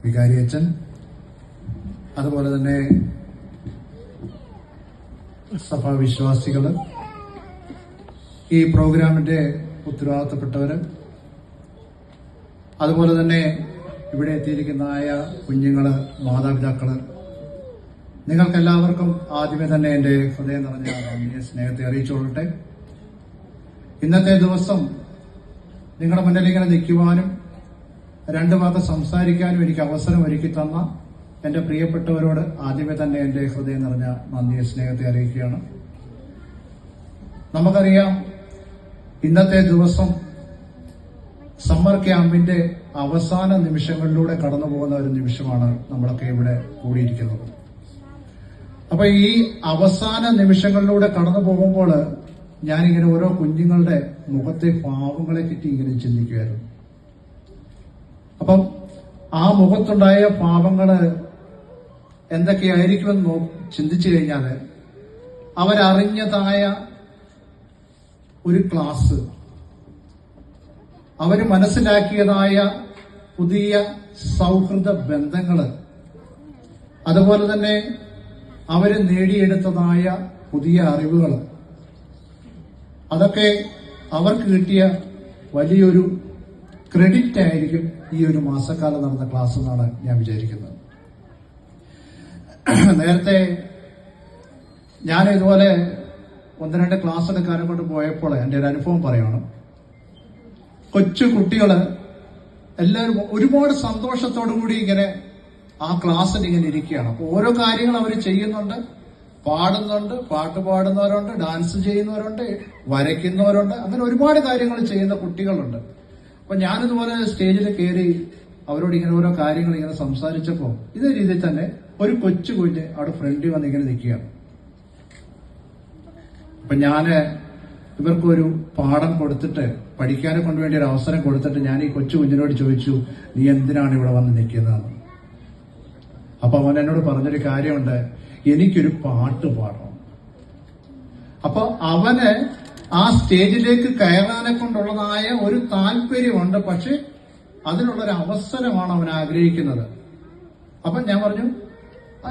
വികാരിയച്ഛൻ, അതുപോലെ തന്നെ സഭാവിശ്വാസികൾ, ഈ പ്രോഗ്രാമിന്റെ ഉത്തരവാദിത്തപ്പെട്ടവർ, അതുപോലെ തന്നെ ഇവിടെ എത്തിയിരിക്കുന്നതായ കുഞ്ഞുങ്ങള്, മാതാപിതാക്കള്, നിങ്ങൾക്കെല്ലാവർക്കും ആദ്യമേ തന്നെ എന്റെ ഹൃദയം നിറഞ്ഞ നന്ദിയെ സ്നേഹത്തെ അറിയിച്ചുകൊള്ളട്ടെ. ഇന്നത്തെ ദിവസം നിങ്ങളുടെ മുന്നിൽ ഇങ്ങനെ നിൽക്കുവാനും രണ്ടു വാക്ക് സംസാരിക്കാനും എനിക്ക് അവസരം ഒരുക്കി തന്ന എന്റെ പ്രിയപ്പെട്ടവരോട് ആദ്യമേ തന്നെ എന്റെ ഹൃദയം നിറഞ്ഞ നന്ദിയെ സ്നേഹത്തെ അറിയിക്കുകയാണ്. നമുക്കറിയാം, ഇന്നത്തെ ദിവസം സമ്മർ ക്യാമ്പിന്റെ അവസാന നിമിഷങ്ങളിലൂടെ കടന്നു പോകുന്ന ഒരു നിമിഷമാണ് നമ്മളൊക്കെ ഇവിടെ കൂടിയിരിക്കുന്നത്. അപ്പൊ ഈ അവസാന നിമിഷങ്ങളിലൂടെ കടന്നു പോകുമ്പോൾ ഞാനിങ്ങനെ ഓരോ കുഞ്ഞുങ്ങളുടെ മുഖത്തെ പാവങ്ങളെ പറ്റി ഇങ്ങനെ ചിന്തിക്കുമായിരുന്നു. അപ്പം ആ മുഖത്തുണ്ടായ പാവങ്ങള് എന്തൊക്കെയായിരിക്കുമെന്ന് ചിന്തിച്ചു കഴിഞ്ഞാൽ അവരറിഞ്ഞതായ ഒരു ക്ലാസ്, അവര് മനസ്സിലാക്കിയതായ പുതിയ സൗഹൃദ ബന്ധങ്ങള്, അതുപോലെ തന്നെ അവര് നേടിയെടുത്തതായ പുതിയ അറിവുകൾ, അതൊക്കെ അവർക്ക് കിട്ടിയ വലിയൊരു ക്രെഡിറ്റ് ആയിരിക്കും ഈ ഒരു മാസക്കാലം നടന്ന ക്ലാസ് എന്നാണ് ഞാൻ വിചാരിക്കുന്നത്. നേരത്തെ ഞാൻ ഇതുപോലെ ഒന്ന് രണ്ട് ക്ലാസ് എടുക്കാനെ കൊണ്ട് പോയപ്പോൾ എൻ്റെ ഒരു അനുഭവം പറയുകയാണ്. കൊച്ചു കുട്ടികള് എല്ലാവരും ഒരുപാട് സന്തോഷത്തോടു കൂടി ഇങ്ങനെ ആ ക്ലാസ്സിൽ ഇങ്ങനെ ഇരിക്കുകയാണ്. അപ്പൊ ഓരോ കാര്യങ്ങൾ അവർ ചെയ്യുന്നുണ്ട്, പാടുന്നുണ്ട്, പാട്ട് പാടുന്നവരുണ്ട്, ഡാൻസ് ചെയ്യുന്നവരുണ്ട്, വരയ്ക്കുന്നവരുണ്ട്, അങ്ങനെ ഒരുപാട് കാര്യങ്ങൾ ചെയ്യുന്ന കുട്ടികളുണ്ട്. അപ്പൊ ഞാനിതുപോലെ സ്റ്റേജിൽ കയറി അവരോട് ഇങ്ങനെ ഓരോ കാര്യങ്ങൾ ഇങ്ങനെ സംസാരിച്ചപ്പോ ഇതേ രീതിയിൽ തന്നെ ഒരു കൊച്ചു കുഞ്ഞ് അവിടെ ഫ്രണ്ടിൽ വന്ന് ഇങ്ങനെ നിൽക്കുകയാണ്. അപ്പൊ ഞാന് ഇവർക്കൊരു പാഠം കൊടുത്തിട്ട്, പഠിക്കാനെ കൊണ്ടുവേണ്ടി ഒരു അവസരം കൊടുത്തിട്ട് ഞാൻ ഈ കൊച്ചു കുഞ്ഞിനോട് ചോദിച്ചു, നീ എന്തിനാണ് ഇവിടെ വന്ന് നിൽക്കുന്നതെന്ന്. അപ്പൊ അവൻ എന്നോട് പറഞ്ഞൊരു കാര്യമുണ്ട്, എനിക്കൊരു പാട്ട് പാടണം. അപ്പൊ അവന് ആ സ്റ്റേജിലേക്ക് കയറാനെ കൊണ്ടുള്ളതായ ഒരു താല്പര്യമുണ്ട്, പക്ഷെ അതിനുള്ളൊരു അവസരമാണ് അവൻ ആഗ്രഹിക്കുന്നത്. അപ്പൊ ഞാൻ പറഞ്ഞു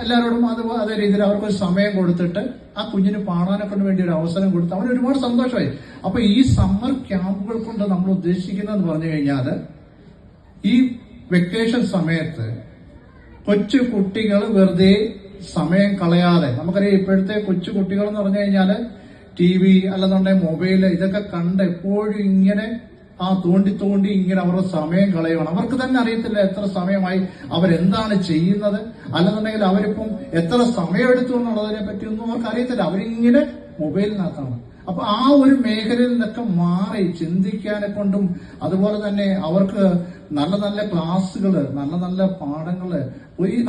എല്ലാവരോടും അതേ രീതിയിൽ അവർക്കൊരു സമയം കൊടുത്തിട്ട് ആ കുഞ്ഞിന് പാടാനെ കൊണ്ട് വേണ്ടി ഒരു അവസരം കൊടുത്ത് അവന് ഒരുപാട് സന്തോഷമായി. അപ്പൊ ഈ സമ്മർ ക്യാമ്പുകൾ കൊണ്ട് നമ്മൾ ഉദ്ദേശിക്കുന്നതെന്ന് പറഞ്ഞു കഴിഞ്ഞാൽ ഈ വെക്കേഷൻ സമയത്ത് കൊച്ചു കുട്ടികൾ വെറുതെ സമയം കളയാതെ, നമുക്കറിയാം ഇപ്പോഴത്തെ കൊച്ചു കുട്ടികൾ എന്ന് പറഞ്ഞു കഴിഞ്ഞാൽ TV അല്ലെന്നുണ്ടെങ്കിൽ മൊബൈല് ഇതൊക്കെ കണ്ട് എപ്പോഴും ഇങ്ങനെ തോണ്ടി ഇങ്ങനെ അവരുടെ സമയം കളയുകയാണ്. അവർക്ക് തന്നെ അറിയത്തില്ല എത്ര സമയമായി, അവരെന്താണ് ചെയ്യുന്നത്, അല്ലെന്നുണ്ടെങ്കിൽ അവരിപ്പം എത്ര സമയമെടുത്തു എന്നുള്ളതിനെ പറ്റിയൊന്നും അവർക്ക് അറിയത്തില്ല. അവരിങ്ങനെ മൊബൈലിനകത്താണ്. അപ്പൊ ആ ഒരു മേഖലയിൽ നിന്നൊക്കെ മാറി ചിന്തിക്കാനെ കൊണ്ടും, അതുപോലെ തന്നെ അവർക്ക് നല്ല നല്ല ക്ലാസ്സുകള്, നല്ല നല്ല പാഠങ്ങള്,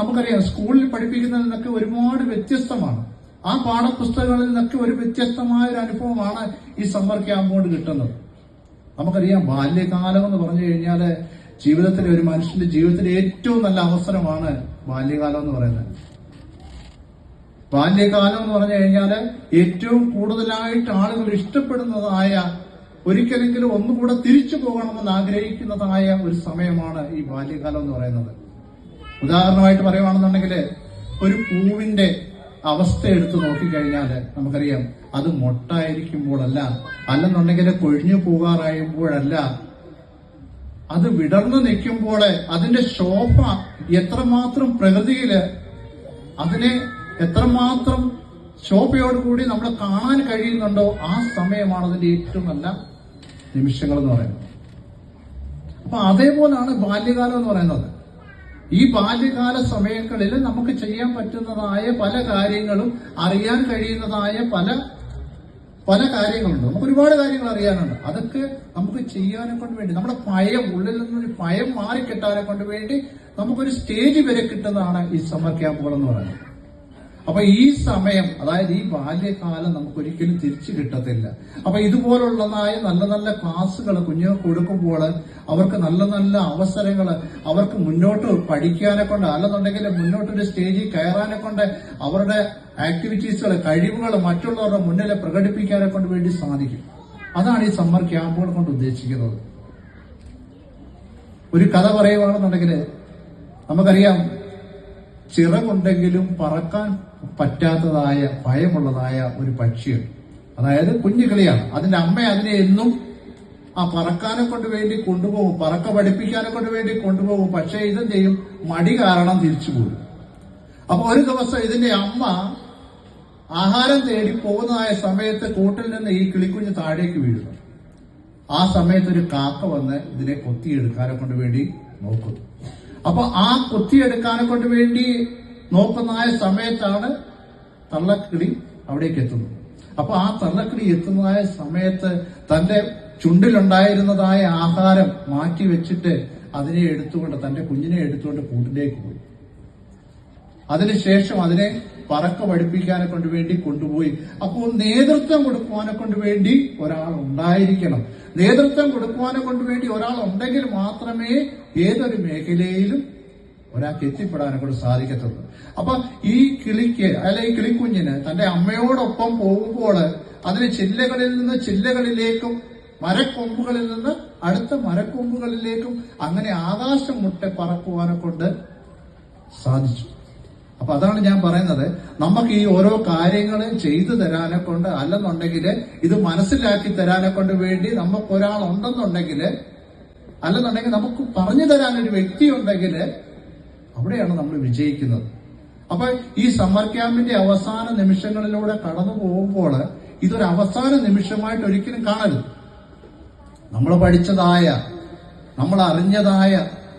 നമുക്കറിയാം സ്കൂളിൽ പഠിപ്പിക്കുന്നതിൽ നിന്നൊക്കെ ഒരുപാട് വ്യത്യസ്തമാണ്. ആ പാഠപുസ്തകങ്ങളിൽ നിന്നൊക്കെ ഒരു വ്യത്യസ്തമായ ഒരു അനുഭവമാണ് ഈ സമ്മർ ക്യാമ്പ് കൊണ്ട് കിട്ടുന്നത്. നമുക്കറിയാം ബാല്യകാലം എന്ന് പറഞ്ഞു കഴിഞ്ഞാല് ജീവിതത്തിലെ ഒരു മനുഷ്യന്റെ ജീവിതത്തിലെ ഏറ്റവും നല്ല അവസരമാണ് ബാല്യകാലം എന്ന് പറയുന്നത്. ബാല്യകാലം എന്ന് പറഞ്ഞു കഴിഞ്ഞാല് ഏറ്റവും കൂടുതലായിട്ട് ആളുകൾ ഇഷ്ടപ്പെടുന്നതായ, ഒരിക്കലെങ്കിലും ഒന്നുകൂടെ തിരിച്ചു പോകണമെന്ന് ആഗ്രഹിക്കുന്നതായ ഒരു സമയമാണ് ഈ ബാല്യകാലം എന്ന് പറയുന്നത്. ഉദാഹരണമായിട്ട് പറയുകയാണെന്നുണ്ടെങ്കിൽ ഒരു പൂവിന്റെ അവസ്ഥ എടുത്ത് നോക്കിക്കഴിഞ്ഞാൽ നമുക്കറിയാം അത് മൊട്ടായിരിക്കുമ്പോഴല്ല, അല്ലെന്നുണ്ടെങ്കിൽ കൊഴിഞ്ഞു പോകാറായുമ്പോഴല്ല, അത് വിടർന്നു നിൽക്കുമ്പോൾ അതിന്റെ ശോഭ എത്രമാത്രം പ്രകൃതിയില് അതിനെ എത്രമാത്രം ശോഭയോടുകൂടി നമ്മൾ കാണാൻ കഴിയുന്നുണ്ടോ ആ സമയമാണ് അതിന്റെ ഏറ്റവും നല്ല നിമിഷങ്ങൾ എന്ന് പറയുന്നത്. അപ്പൊ അതേപോലാണ് ബാല്യകാലം എന്ന് പറയുന്നത്. ഈ ബാല്യകാല സമയങ്ങളിൽ നമുക്ക് ചെയ്യാൻ പറ്റുന്നതായ പല കാര്യങ്ങളും, അറിയാൻ കഴിയുന്നതായ പല കാര്യങ്ങളുണ്ട്. നമുക്ക് ഒരുപാട് കാര്യങ്ങൾ അറിയാനുണ്ട്. അതൊക്കെ നമുക്ക് ചെയ്യാനെ കൊണ്ട് വേണ്ടി, നമ്മുടെ ഭയം, ഉള്ളിൽ നിന്നൊരു ഭയം മാറിക്കിട്ടാനെ കൊണ്ട് വേണ്ടി നമുക്കൊരു സ്റ്റേജ് വരെ കിട്ടുന്നതാണ് ഈ സമ്മർ ക്യാമ്പുകൾ എന്ന് പറയുന്നത്. അപ്പൊ ഈ സമയം, അതായത് ഈ ബാല്യകാലം നമുക്ക് ഒരിക്കലും തിരിച്ചു കിട്ടത്തില്ല. അപ്പൊ ഇതുപോലുള്ളതായ നല്ല നല്ല ക്ലാസ്സുകൾ കുഞ്ഞുങ്ങൾക്ക് കൊടുക്കുമ്പോൾ അവർക്ക് നല്ല നല്ല അവസരങ്ങൾ, അവർക്ക് മുന്നോട്ട് പഠിക്കാനെ കൊണ്ട്, അല്ലെന്നുണ്ടെങ്കിൽ മുന്നോട്ടൊരു സ്റ്റേജിൽ കയറാനെ കൊണ്ട്, അവരുടെ ആക്ടിവിറ്റീസുകൾ, കഴിവുകൾ മറ്റുള്ളവരുടെ മുന്നിൽ പ്രകടിപ്പിക്കാനെ കൊണ്ട് വേണ്ടി സാധിക്കും. അതാണ് ഈ സമ്മർ ക്യാമ്പുകൾ കൊണ്ട് ഉദ്ദേശിക്കുന്നത്. ഒരു കഥ പറയുകയാണെന്നുണ്ടെങ്കിൽ നമുക്കറിയാം, ചിറകുണ്ടെങ്കിലും പറക്കാൻ പറ്റാത്തതായ ഭയമുള്ളതായ ഒരു പക്ഷിയുണ്ട്. അതായത് കുഞ്ഞു കിളിയാണ്. അതിന്റെ അമ്മ അതിനെ എന്നും പറക്കാനെ കൊണ്ട് വേണ്ടി കൊണ്ടുപോകും, പറക്ക പഠിപ്പിക്കാനെ കൊണ്ട് വേണ്ടി കൊണ്ടുപോകും. പക്ഷേ ഇതെന്ത് ചെയ്യും? മടി കാരണം തിരിച്ചു പോകും. അപ്പൊ ഒരു ദിവസം ഇതിന്റെ അമ്മ ആഹാരം തേടി പോകുന്നതായ സമയത്ത് കൂട്ടിൽ നിന്ന് ഈ കിളിക്കുഞ്ഞ് താഴേക്ക് വീഴുന്നു. ആ സമയത്ത് ഒരു കാക്ക വന്ന് ഇതിനെ കൊത്തിയെടുക്കാനെ കൊണ്ട് വേണ്ടി നോക്കുന്നു. അപ്പൊ ആ കൊത്തിയെടുക്കാനെ കൊണ്ട് വേണ്ടി നോക്കുന്നതായ സമയത്താണ് തള്ളക്കിളി അവിടേക്ക് എത്തുന്നത്. അപ്പൊ ആ തള്ളക്കിളി എത്തുന്നതായ സമയത്ത് തന്റെ ചുണ്ടിലുണ്ടായിരുന്നതായ ആഹാരം മാറ്റി വെച്ചിട്ട് അതിനെ എടുത്തുകൊണ്ട്, തന്റെ കുഞ്ഞിനെ എടുത്തുകൊണ്ട് കൂട്ടിലേക്ക് പോയി. അതിനുശേഷം അതിനെ പറക്ക പഠിപ്പിക്കാനെ കൊണ്ട് വേണ്ടി കൊണ്ടുപോയി. അപ്പോൾ നേതൃത്വം കൊടുക്കുവാനെ കൊണ്ട് വേണ്ടി ഒരാൾ ഉണ്ടായിരിക്കണം. നേതൃത്വം കൊടുക്കുവാനെ കൊണ്ട് വേണ്ടി ഒരാൾ ഉണ്ടെങ്കിൽ മാത്രമേ ഏതൊരു മേഖലയിലും ഒരാൾക്ക് എത്തിപ്പെടാനെ കൊണ്ട് സാധിക്കത്തുള്ളൂ. അപ്പൊ ഈ കിളിക്ക് ഈ കിളിക്കുഞ്ഞിന് തന്റെ അമ്മയോടൊപ്പം പോകുമ്പോൾ അതിന് ചില്ലകളിൽ നിന്ന് ചില്ലകളിലേക്കും മരക്കൊമ്പുകളിൽ നിന്ന് അടുത്ത മരക്കൊമ്പുകളിലേക്കും അങ്ങനെ ആകാശം മുട്ടെ പറക്കുവാനെ കൊണ്ട് സാധിച്ചു. അപ്പൊ അതാണ് ഞാൻ പറയുന്നത്, നമുക്ക് ഈ ഓരോ കാര്യങ്ങൾ ചെയ്തു തരാനെ കൊണ്ട്, അല്ലെന്നുണ്ടെങ്കിൽ ഇത് മനസ്സിലാക്കി തരാനെ കൊണ്ട് വേണ്ടി നമുക്ക് ഒരാൾ ഉണ്ടെന്നുണ്ടെങ്കിൽ, അല്ലെന്നുണ്ടെങ്കിൽ നമുക്ക് പറഞ്ഞു തരാൻ ഒരു വ്യക്തി ഉണ്ടെങ്കിൽ അവിടെയാണ് നമ്മൾ വിജയിക്കുന്നത്. അപ്പൊ ഈ സമ്മർ ക്യാമ്പിന്റെ അവസാന നിമിഷങ്ങളിലൂടെ കടന്നു പോകുമ്പോൾ ഇതൊരു അവസാന നിമിഷമായിട്ട് ഒരിക്കലും കാണരുത്. നമ്മൾ പഠിച്ചതായ, നമ്മൾ അറിഞ്ഞതായ,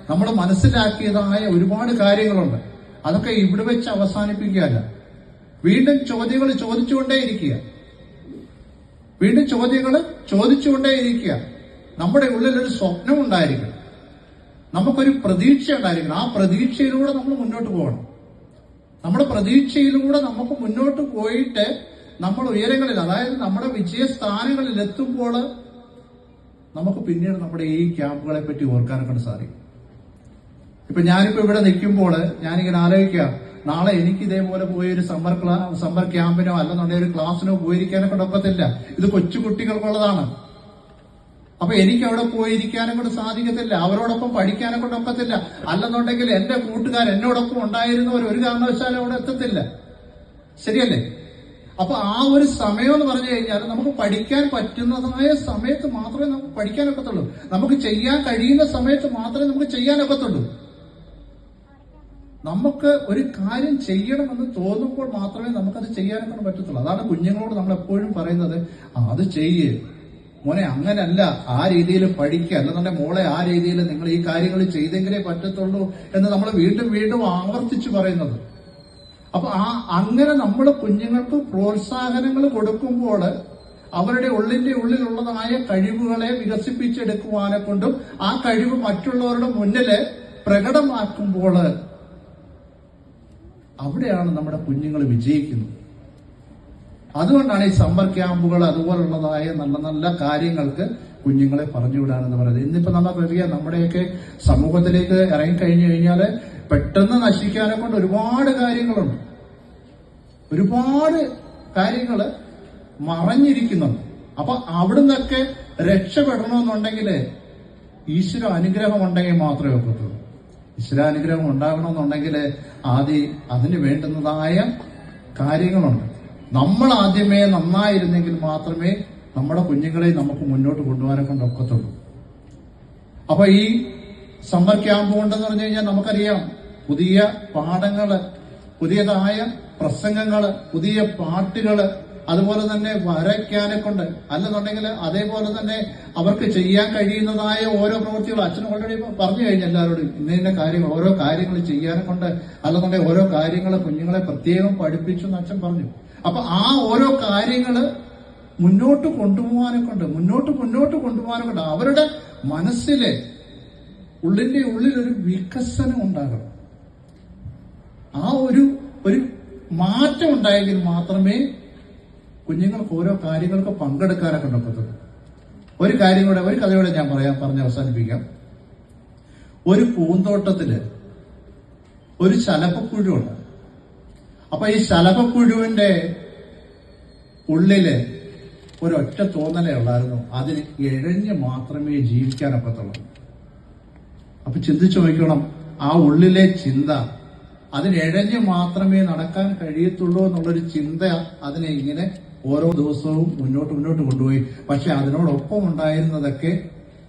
നമ്മൾ മനസ്സിലാക്കിയതായ ഒരുപാട് കാര്യങ്ങളുണ്ട്. അതൊക്കെ ഇവിടെ വെച്ച് അവസാനിപ്പിക്കുകയല്ല. വീണ്ടും ചോദ്യങ്ങൾ ചോദിച്ചുകൊണ്ടേയിരിക്കുക, വീണ്ടും ചോദ്യങ്ങൾ ചോദിച്ചുകൊണ്ടേയിരിക്കുക. നമ്മുടെ ഉള്ളിൽ ഒരു സ്വപ്നം ഉണ്ടായിരിക്കണം, നമുക്കൊരു പ്രതീക്ഷ ഉണ്ടായിരിക്കണം. ആ പ്രതീക്ഷയിലൂടെ നമ്മൾ മുന്നോട്ട് പോകണം. നമ്മുടെ പ്രതീക്ഷയിലൂടെ നമുക്ക് മുന്നോട്ട് പോയിട്ട് നമ്മൾ ഉയരങ്ങളിൽ, അതായത് നമ്മുടെ വിജയസ്ഥാനങ്ങളിൽ എത്തുമ്പോൾ നമുക്ക് പിന്നീട് നമ്മുടെ ഈ ക്യാമ്പുകളെ പറ്റി ഓർക്കാനൊക്കെ സാധിക്കും. ഇപ്പൊ ഞാനിപ്പോ ഇവിടെ നിൽക്കുമ്പോൾ ഞാനിങ്ങനെ ആലോചിക്കുക, നാളെ എനിക്ക് ഇതേപോലെ പോയി ഒരു സമ്മർ ക്യാമ്പിനോ അല്ലെന്നുണ്ടെങ്കിൽ ഒരു ക്ലാസ്സിനോ പോയിരിക്കാനൊക്കെ ഒക്കത്തില്ല. ഇത് കൊച്ചുകുട്ടികൾക്കുള്ളതാണ്. അപ്പൊ എനിക്ക് അവിടെ പോയിരിക്കാനെ കൊണ്ട് സാധിക്കത്തില്ല, അവരോടൊപ്പം പഠിക്കാനെ കൊണ്ട് ഒക്കത്തില്ല. അല്ലെന്നുണ്ടെങ്കിൽ എന്റെ കൂട്ടുകാർ എന്നോടൊപ്പം ഉണ്ടായിരുന്നവർ ഒരു കാരണവശാലും അവിടെ എത്തത്തില്ല. ശരിയല്ലേ? അപ്പൊ ആ ഒരു സമയം എന്ന് പറഞ്ഞു കഴിഞ്ഞാൽ നമുക്ക് പഠിക്കാൻ പറ്റുന്നതായ സമയത്ത് മാത്രമേ നമുക്ക് പഠിക്കാനൊക്കത്തുള്ളൂ. നമുക്ക് ചെയ്യാൻ കഴിയുന്ന സമയത്ത് മാത്രമേ നമുക്ക് ചെയ്യാനൊക്കത്തുള്ളൂ. നമുക്ക് ഒരു കാര്യം ചെയ്യണമെന്ന് തോന്നുമ്പോൾ മാത്രമേ നമുക്കത് ചെയ്യാനൊക്കെ പറ്റത്തുള്ളൂ. അതാണ് കുഞ്ഞുങ്ങളോട് നമ്മൾ എപ്പോഴും പറയുന്നത്, അത് ചെയ്യേ മോനെ, അങ്ങനല്ല, ആ രീതിയിൽ പഠിക്കുക, അല്ലെന്നുണ്ടെ മോളെ ആ രീതിയിൽ നിങ്ങൾ ഈ കാര്യങ്ങൾ ചെയ്തെങ്കിലേ പറ്റത്തുള്ളൂ എന്ന് നമ്മൾ വീണ്ടും വീണ്ടും ആവർത്തിച്ചു പറയുന്നത്. അപ്പൊ അങ്ങനെ നമ്മൾ കുഞ്ഞുങ്ങൾക്ക് പ്രോത്സാഹനങ്ങൾ കൊടുക്കുമ്പോൾ അവരുടെ ഉള്ളിലുള്ളതായ കഴിവുകളെ വികസിപ്പിച്ചെടുക്കുവാനെ കൊണ്ടും ആ കഴിവ് മറ്റുള്ളവരുടെ മുന്നില് പ്രകടമാക്കുമ്പോൾ അവിടെയാണ് നമ്മുടെ കുഞ്ഞുങ്ങൾ വിജയിക്കുന്നത്. അതുകൊണ്ടാണ് ഈ സമ്മർ ക്യാമ്പുകൾ അതുപോലുള്ളതായ നല്ല നല്ല കാര്യങ്ങൾക്ക് കുഞ്ഞുങ്ങളെ പറഞ്ഞുവിടാനെന്ന് പറയുന്നത്. ഇന്നിപ്പോ നമുക്കറിയാം, നമ്മുടെയൊക്കെ സമൂഹത്തിലേക്ക് ഇറങ്ങിക്കഴിഞ്ഞു കഴിഞ്ഞാൽ പെട്ടെന്ന് നശിക്കാനെ കൊണ്ട് ഒരുപാട് കാര്യങ്ങളുണ്ട്, ഒരുപാട് കാര്യങ്ങൾ മറഞ്ഞിരിക്കുന്നുണ്ട്. അപ്പൊ അവിടുന്നൊക്കെ രക്ഷപ്പെടണമെന്നുണ്ടെങ്കിൽ ഈശ്വര അനുഗ്രഹം ഉണ്ടെങ്കിൽ മാത്രമേ ഒക്കത്തുള്ളൂ. ഈശ്വരാനുഗ്രഹം ഉണ്ടാകണമെന്നുണ്ടെങ്കിൽ ആദ്യം അതിന് വേണ്ടുന്നതായ കാര്യങ്ങളുണ്ട്. നമ്മൾ ആദ്യമേ നന്നായിരുന്നെങ്കിൽ മാത്രമേ നമ്മുടെ കുഞ്ഞുങ്ങളെ നമുക്ക് മുന്നോട്ട് കൊണ്ടുപോകാനെ കൊണ്ട് ഒക്കത്തുള്ളൂ. അപ്പൊ ഈ സമ്മർ ക്യാമ്പ് കൊണ്ടെന്ന് പറഞ്ഞു കഴിഞ്ഞാൽ നമുക്കറിയാം, പുതിയ പാഠങ്ങള്, പുതിയതായ പ്രസംഗങ്ങള്, പുതിയ പാട്ടുകള്, അതുപോലെ തന്നെ വരയ്ക്കാനെ കൊണ്ട്, അല്ലെന്നുണ്ടെങ്കിൽ അതേപോലെ തന്നെ അവർക്ക് ചെയ്യാൻ കഴിയുന്നതായ ഓരോ പ്രവൃത്തികളും അച്ഛൻ ഓൾറെഡി പറഞ്ഞു കഴിഞ്ഞ എല്ലാവരോടും ഇന്ന കാര്യങ്ങൾ, ഓരോ കാര്യങ്ങൾ ചെയ്യാനെ കൊണ്ട്, അല്ലെന്നുണ്ടെങ്കിൽ ഓരോ കാര്യങ്ങൾ കുഞ്ഞുങ്ങളെ പ്രത്യേകം പഠിപ്പിച്ചു എന്ന് അച്ഛൻ പറഞ്ഞു. അപ്പൊ ആ ഓരോ കാര്യങ്ങള് മുന്നോട്ട് കൊണ്ടുപോകാനെ കൊണ്ട് അവരുടെ മനസ്സിലെ ഉള്ളിലൊരു വികസനം ഉണ്ടാകണം. ആ ഒരു മാറ്റം ഉണ്ടായെങ്കിൽ മാത്രമേ കുഞ്ഞുങ്ങൾക്ക് ഓരോ കാര്യങ്ങൾക്ക് പങ്കെടുക്കാനൊക്കെ പറ്റത്തുള്ളൂ. ഒരു കഥയോടെ ഞാൻ പറഞ്ഞ് അവസാനിപ്പിക്കാം. ഒരു പൂന്തോട്ടത്തില് ഒരു ശലഭപ്പുഴുണ്ട്. അപ്പൊ ഈ ശലഭപ്പുഴുവിന്റെ ഉള്ളില് ഒരൊറ്റ തോന്നലേ ഉള്ളായിരുന്നു, അതിന് ഇഴഞ്ഞ് മാത്രമേ ജീവിക്കാനൊക്കത്തുള്ളൂ. അപ്പൊ ചിന്തിച്ചു നോക്കണം, ആ ഉള്ളിലെ ചിന്ത അതിനെഴഞ്ഞു മാത്രമേ നടക്കാൻ കഴിയത്തുള്ളൂ എന്നുള്ളൊരു ചിന്ത അതിനെ ഇങ്ങനെ ഓരോ ദിവസവും മുന്നോട്ട് കൊണ്ടുപോയി. പക്ഷെ അതിനോടൊപ്പം ഉണ്ടായിരുന്നതൊക്കെ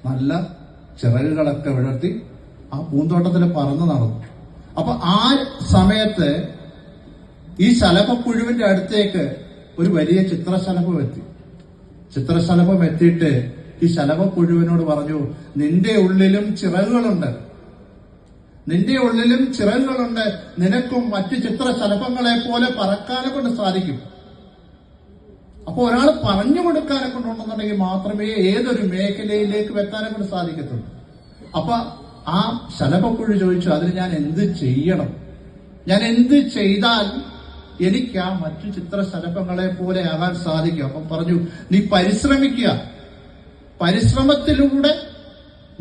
നല്ല ചിറകുകളൊക്കെ വിടർത്തി ആ പൂന്തോട്ടത്തിൽ പറന്നു നടന്നു. അപ്പൊ ആ സമയത്ത് ഈ ശലഭപ്പുഴുവിന്റെ അടുത്തേക്ക് ഒരു വലിയ ചിത്രശലഭം എത്തി. ചിത്രശലഭം എത്തിയിട്ട് ഈ ശലഭപ്പുഴുവിനോട് പറഞ്ഞു, നിന്റെ ഉള്ളിലും ചിറകുകളുണ്ട്, നിന്റെ ഉള്ളിലും ചിറകുകളുണ്ട്, നിനക്കും മറ്റു ചിത്രശലഭങ്ങളെ പോലെ പറക്കാനെ കൊണ്ട് സാധിക്കും. അപ്പൊ ഒരാൾ പറഞ്ഞു കൊടുക്കാനെ കൊണ്ടുണ്ടെന്നുണ്ടെങ്കിൽ മാത്രമേ ഏതൊരു മേഖലയിലേക്ക് എത്താനെ കൊണ്ട് സാധിക്കത്തുള്ളൂ. അപ്പൊ ആ ശലഭപ്പുഴു ചോദിച്ചു, അതിന് ഞാൻ എന്ത് ചെയ്യണം, ഞാൻ എന്ത് ചെയ്താൽ എനിക്ക് ആ മറ്റു ചിത്രശലഭങ്ങളെ പോലെ ആകാൻ സാധിക്കും? അപ്പം പറഞ്ഞു, നീ പരിശ്രമിക്കുക, പരിശ്രമത്തിലൂടെ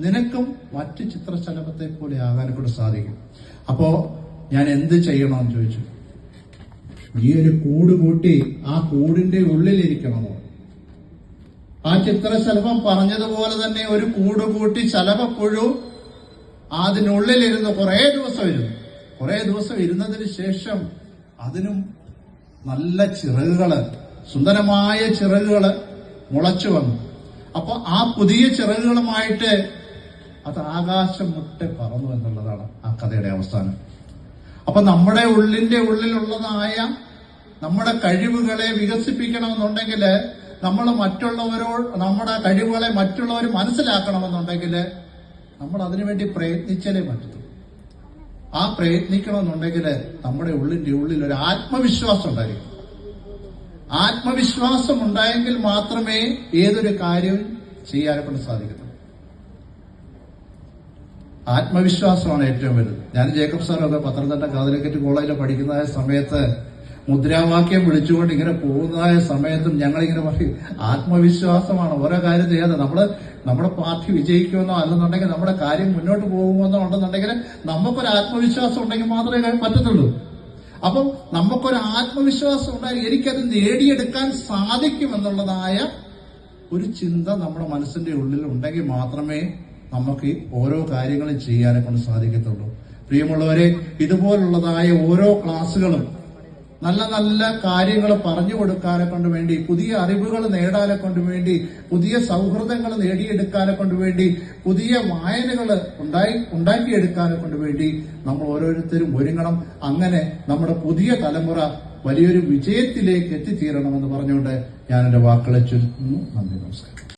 നിനക്കും മറ്റു ചിത്രശലഭത്തെ പോലെ ആകാനെ കൊണ്ട് സാധിക്കും. അപ്പോ ഞാൻ എന്ത് ചെയ്യണമെന്ന് ചോദിച്ചു. ഈ ഒരു കൂട് കൂട്ടി ആ കൂടിന്റെ ഉള്ളിലിരിക്കണമോ? ആ ചിത്രശലഭം പറഞ്ഞതുപോലെ തന്നെ ഒരു കൂട് കൂട്ടി ശലഭപ്പുഴു അതിനുള്ളിലിരുന്ന് കുറെ ദിവസം ഇരുന്നതിന് ശേഷം അതിനും നല്ല ചിറകുകള്, സുന്ദരമായ ചിറകുകള് മുളച്ചു വന്നു. അപ്പൊ ആ പുതിയ ചിറകുകളുമായിട്ട് അത് ആകാശം മുട്ടെ പറന്നു എന്നുള്ളതാണ് ആ കഥയുടെ അവസാനം. അപ്പൊ നമ്മുടെ ഉള്ളിലുള്ളതായ നമ്മുടെ കഴിവുകളെ വികസിപ്പിക്കണമെന്നുണ്ടെങ്കിൽ നമ്മൾ നമ്മുടെ കഴിവുകളെ മറ്റുള്ളവർ മനസ്സിലാക്കണമെന്നുണ്ടെങ്കിൽ നമ്മൾ അതിനുവേണ്ടി പ്രയത്നിച്ചാലേ പറ്റൂ. ആ പ്രയത്നിക്കണമെന്നുണ്ടെങ്കിൽ നമ്മുടെ ഉള്ളിൽ ഒരു ആത്മവിശ്വാസം ഉണ്ടായിരിക്കും. ആത്മവിശ്വാസം ഉണ്ടായെങ്കിൽ മാത്രമേ ഏതൊരു കാര്യവും ചെയ്യാനെ കൊണ്ട് സാധിക്കത്തുള്ളൂ. ആത്മവിശ്വാസമാണ് ഏറ്റവും വലുത്. ഞാൻ ജേക്കബ് സാറൊക്കെ പത്തനംതിട്ട കാതലിക്കറ്റ് കോളേജിൽ പഠിക്കുന്നതായ സമയത്ത് മുദ്രാവാക്യം വിളിച്ചുകൊണ്ട് ഇങ്ങനെ പോകുന്നതായ സമയത്തും ഞങ്ങളിങ്ങനെ പറയും, ആത്മവിശ്വാസമാണ് ഓരോ കാര്യം ചെയ്യാതെ നമ്മുടെ പാർട്ടി വിജയിക്കുമെന്നോ അല്ലെന്നുണ്ടെങ്കിൽ നമ്മുടെ കാര്യം മുന്നോട്ട് പോകുമെന്നോ ഉണ്ടെന്നുണ്ടെങ്കിൽ നമുക്കൊരു ആത്മവിശ്വാസം ഉണ്ടെങ്കിൽ മാത്രമേ പറ്റത്തുള്ളൂ. അപ്പം നമുക്കൊരു ആത്മവിശ്വാസം ഉണ്ടായി എനിക്കത് നേടിയെടുക്കാൻ സാധിക്കുമെന്നുള്ളതായ ഒരു ചിന്ത നമ്മുടെ മനസ്സിന്റെ ഉള്ളിൽ ഉണ്ടെങ്കിൽ മാത്രമേ നമുക്ക് ഓരോ കാര്യങ്ങളും ചെയ്യാനെ കൊണ്ട് സാധിക്കത്തുള്ളൂ. പ്രിയമുള്ളവരെ, ഇതുപോലുള്ളതായ ഓരോ ക്ലാസ്സുകളും നല്ല നല്ല കാര്യങ്ങൾ പറഞ്ഞു കൊടുക്കാനെ കൊണ്ട് വേണ്ടി, പുതിയ അറിവുകൾ നേടാനെ കൊണ്ട് വേണ്ടി, പുതിയ സൗഹൃദങ്ങൾ നേടിയെടുക്കാനെ കൊണ്ട് വേണ്ടി, പുതിയ വായനകൾ ഉണ്ടാക്കിയെടുക്കാനെ കൊണ്ട് വേണ്ടി നമ്മൾ ഓരോരുത്തരും ഒരുങ്ങണം. അങ്ങനെ നമ്മുടെ പുതിയ തലമുറ വലിയൊരു വിജയത്തിലേക്ക് എത്തിത്തീരണമെന്ന് പറഞ്ഞുകൊണ്ട് ഞാൻ എന്റെ വാക്കുകളെ ചുരുക്കുന്നു. നന്ദി, നമസ്കാരം.